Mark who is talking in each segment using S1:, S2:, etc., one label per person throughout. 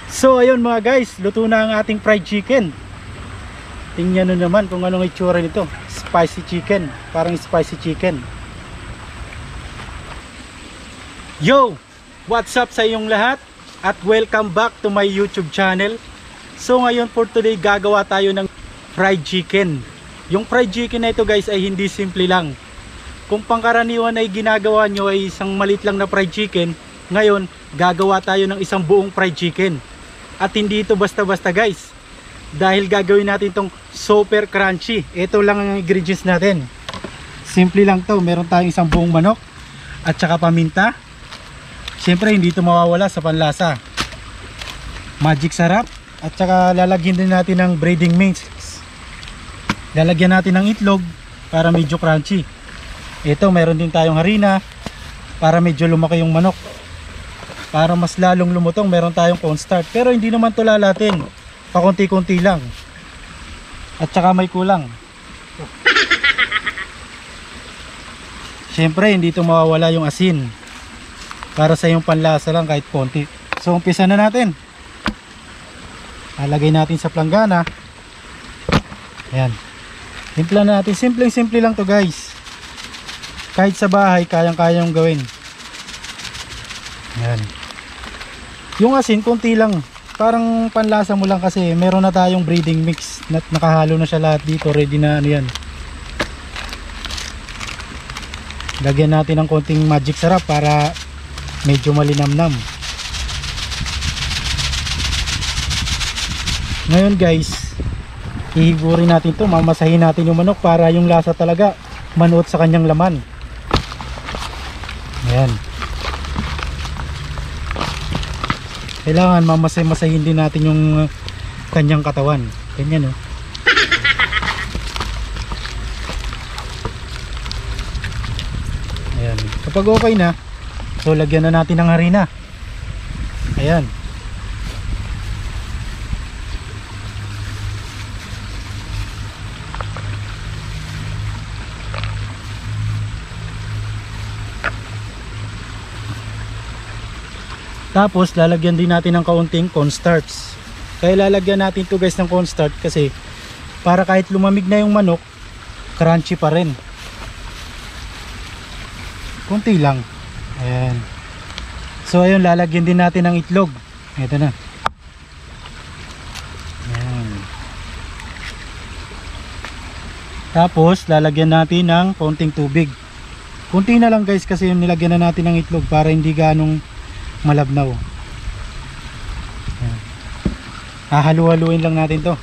S1: So ayun mga guys, luto na ang ating fried chicken. Tingnan nyo naman kung anong itsura nito. Spicy chicken, parang spicy chicken. Yo! What's up sa inyong lahat? At welcome back to my YouTube channel. So ngayon for today gagawa tayo ng fried chicken. Yung fried chicken na ito guys ay hindi simple lang. Kung pangkaraniwan ay ginagawa nyo ay isang malit lang na fried chicken, ngayon gagawa tayo ng isang buong fried chicken. At hindi ito basta-basta guys, dahil gagawin natin itong super crunchy. Ito lang ang ingredients natin. Simple lang to. Meron tayong isang buong manok at saka paminta. Siyempre hindi ito mawawala sa panlasa. Magic sarap. At saka lalagyan din natin ng breading mix. Lalagyan natin ng itlog para medyo crunchy. Ito meron din tayong harina para medyo lumaki yung manok. Para mas lalong lumutong, meron tayong cornstarch. Pero hindi naman ito lalatin. Pakunti-kunti lang. At saka may kulang. Siyempre hindi ito mawawala yung asin. Para sa yung panlasa lang kahit konti. So umpisa na natin. Lalagay natin sa planggana. Ayan. Timpla natin. Simpleng-simple lang to guys. Kahit sa bahay, kayang-kayang gawin. Ayan. Yung asin, konti lang. Parang panlasa mo lang kasi meron na tayong breading mix. Nakahalo na siya lahat dito. Ready na ano yan. Lagyan natin ng konting magic sarap para medyo malinamnam. Ngayon guys, ihigurin natin to. Mamasahin natin yung manok para yung lasa talaga manuot sa kanyang laman. Ayan. Kailangan mamasay-masahin din natin yung kanyang katawan. Ganyan, oh. Ayan. Kapag okay na, so lagyan na natin ng harina. Ayan. Tapos lalagyan din natin ng kaunting cornstarch. Kaya lalagyan natin to guys ng cornstarch kasi para kahit lumamig na yung manok, crunchy pa rin. Kunti lang. Ayan. So ayun, lalagyan din natin ng itlog. Ito na. Ayan. Tapos lalagyan natin ng kaunting tubig. Kunti na lang guys kasi yung nilagyan na natin ng itlog para hindi ganong malabnaw. Hahalu-haluin lang natin to.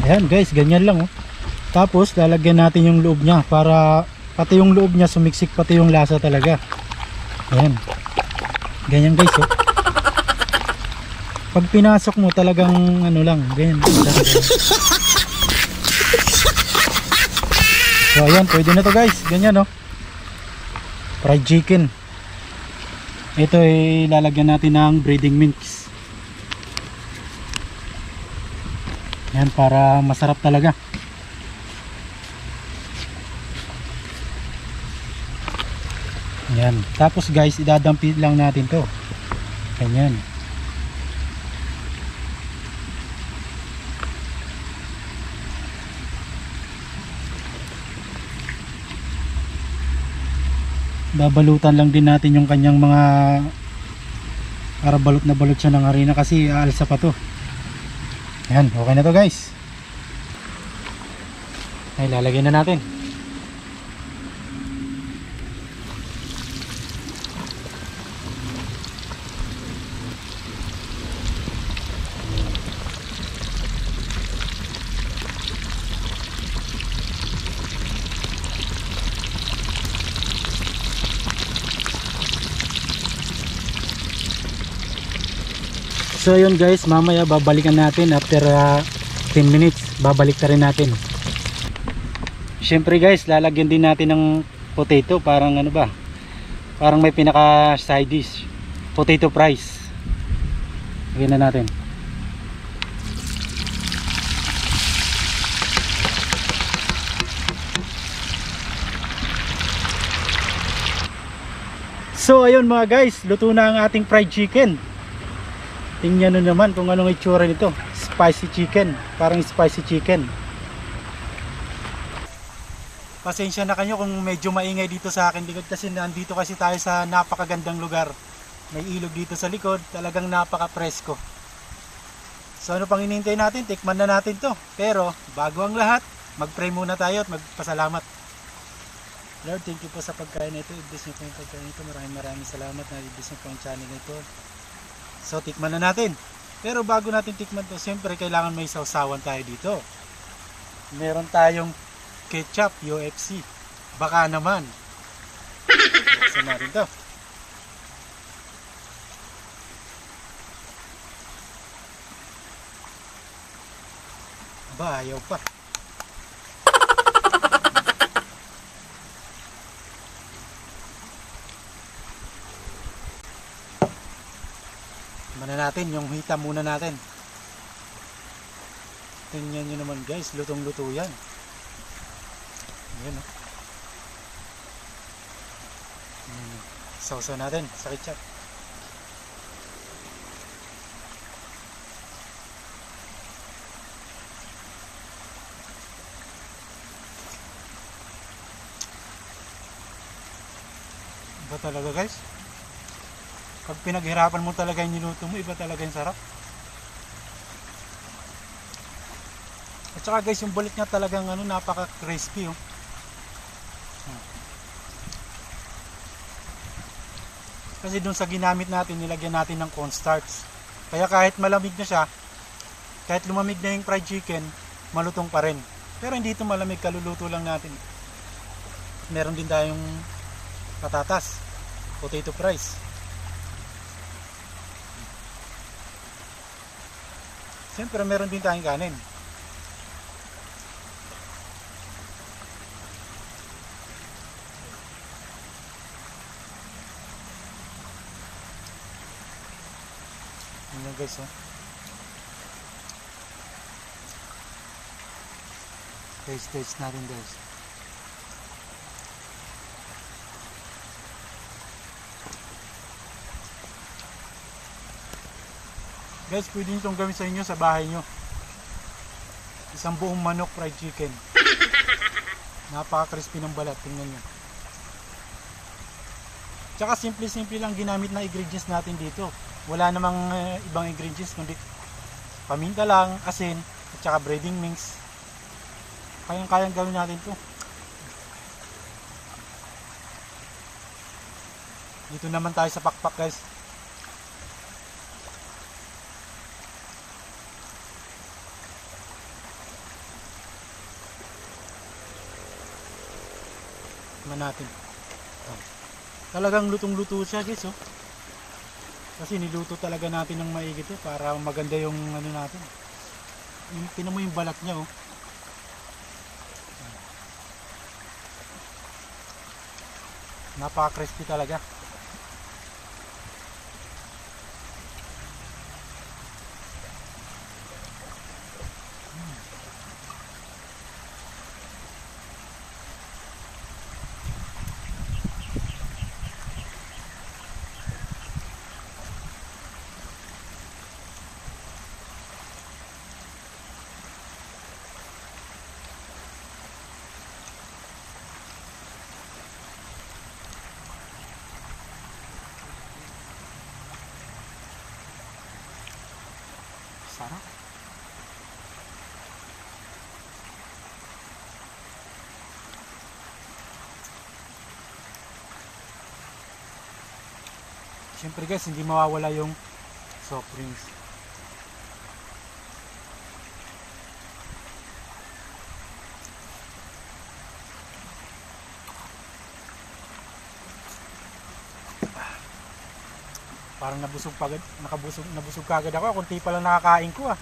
S1: Ayan guys, ganyan lang, oh. Tapos lalagyan natin yung loob niya para pati yung loob niya sumiksik, pati yung lasa talaga. Ayan. Ganyan guys, oh. Pag pinasok mo talagang ano lang, ganyan. So ayan, pwede na to guys. Ganyan, no. Fried chicken. Ito ay lalagyan natin ng breading mix. Ayan, para masarap talaga. Ayan. Tapos guys, idadampi lang natin to. Ganyan. Babalutan lang din natin yung kanyang mga para balot na balot siya ng harina kasi aalsa pa to. Ayan, okay na to guys. Ay, lalagyan na natin. So yun guys, mamaya babalikan natin after 10 minutes. Babalik na rin natin. Syempre guys, lalagyan din natin ng potato. Parang ano ba, parang may pinaka side dish, potato fries. Lagyan na natin. So ayun mga guys, luto na ang ating fried chicken. Tingnan nyo naman kung anong itsura nito. Spicy chicken, parang spicy chicken. Pasensya na kayo kung medyo maingay dito sa akin likod kasi nandito kasi tayo sa napakagandang lugar. May ilog dito sa likod, talagang napaka-presko. So ano pang hinihintay natin? Tikman na natin to. Pero bago ang lahat, mag-pray muna tayo at magpasalamat. Lord, thank you po sa pagkain na ito. I-bless niyo po yung pagkain ito. Maraming salamat na i-bless niyo po ang channel na ito. So tikman na natin. Pero bago natin tikman to, siyempre kailangan may sausawan tayo dito. Meron tayong ketchup, UFC. Baka naman. Buksan natin to. Ba, ayaw pa. Mana natin, yung hita muna natin. Tingnan nyo naman guys, lutong-luto yan. Ayan, oh. Sausaw natin sa ketchup. Iba talaga guys. Pag pinaghirapan mo talaga yung niluto mo, iba talaga yung sarap. At saka guys, yung balit niya talagang napaka-crispy, oh. Kasi dun sa ginamit natin, nilagyan natin ng cornstarch. Kaya kahit malamig na siya, kahit lumamig na yung fried chicken, malutong pa rin. Pero hindi ito malamig, kaluluto lang natin. Meron din tayong patatas, potato fries. Siyempre meron din tayong kanin. Ayan guys, oh. Taste natin guys. Guys, pwede nyo itong gawin sa inyo sa bahay nyo. Isang buong manok fried chicken. Napaka-crispy ng balat, tingnan nyo. Tsaka simple-simple lang ginamit na ingredients natin dito. Wala namang ibang ingredients kundi paminta lang, asin, at saka breading mix. Kayang-kayang gawin natin to. Dito naman tayo sa pakpak guys. Natin. Talagang lutong-luto siya guys, oh. Kasi niluto talaga natin ng maigi to para maganda yung natin. Tingnan mo yung balat niya, oh. Napaka-crispy talaga. Sarap. Siyempre guys, hindi mawawala yung soft drinks. Parang nabusog kagad ako. Kunti pa lang nakakain ko, ah.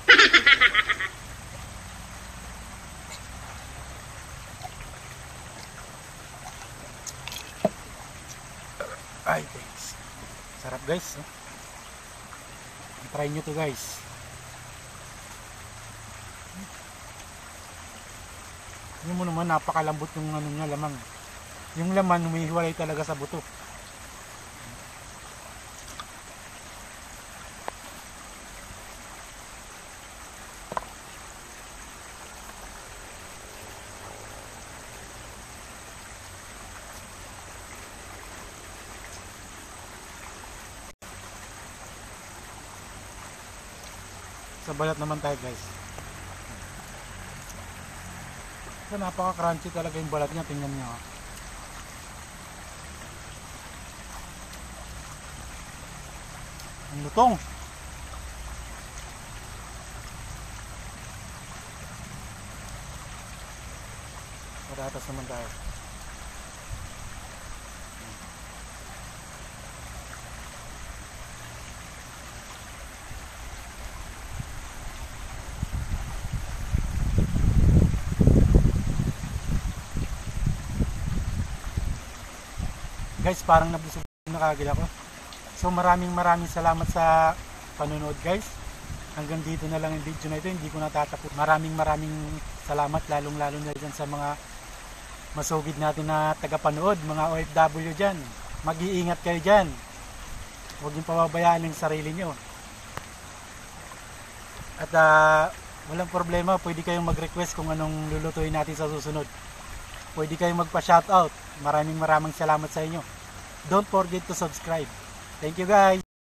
S1: Ay, thanks. Sarap guys, oh. Try nyo to guys. Yun mo naman, napakalambot yung niya, lamang. Yung laman humihiwalay talaga sa buto. Sa balat naman tayo guys. So, napaka-crunchy talaga yung balat niya. Tingnan niyo. Ang lutong. Patatas naman tayo. Guys, parang nabusog na kagil ako. So maraming salamat sa panonood guys. Hanggang dito na lang yung video na ito. Hindi ko natatapos. Maraming salamat lalong lalo na dyan sa mga masugid natin na tagapanood. Mga OFW dyan. Mag-iingat kayo dyan. Huwag niyong pababayaan yung sarili nyo. At walang problema. Pwede kayong mag-request kung anong lulutuin natin sa susunod. Pwede kayong magpa-shoutout. Maraming salamat sa inyo. Don't forget to subscribe. Thank you guys.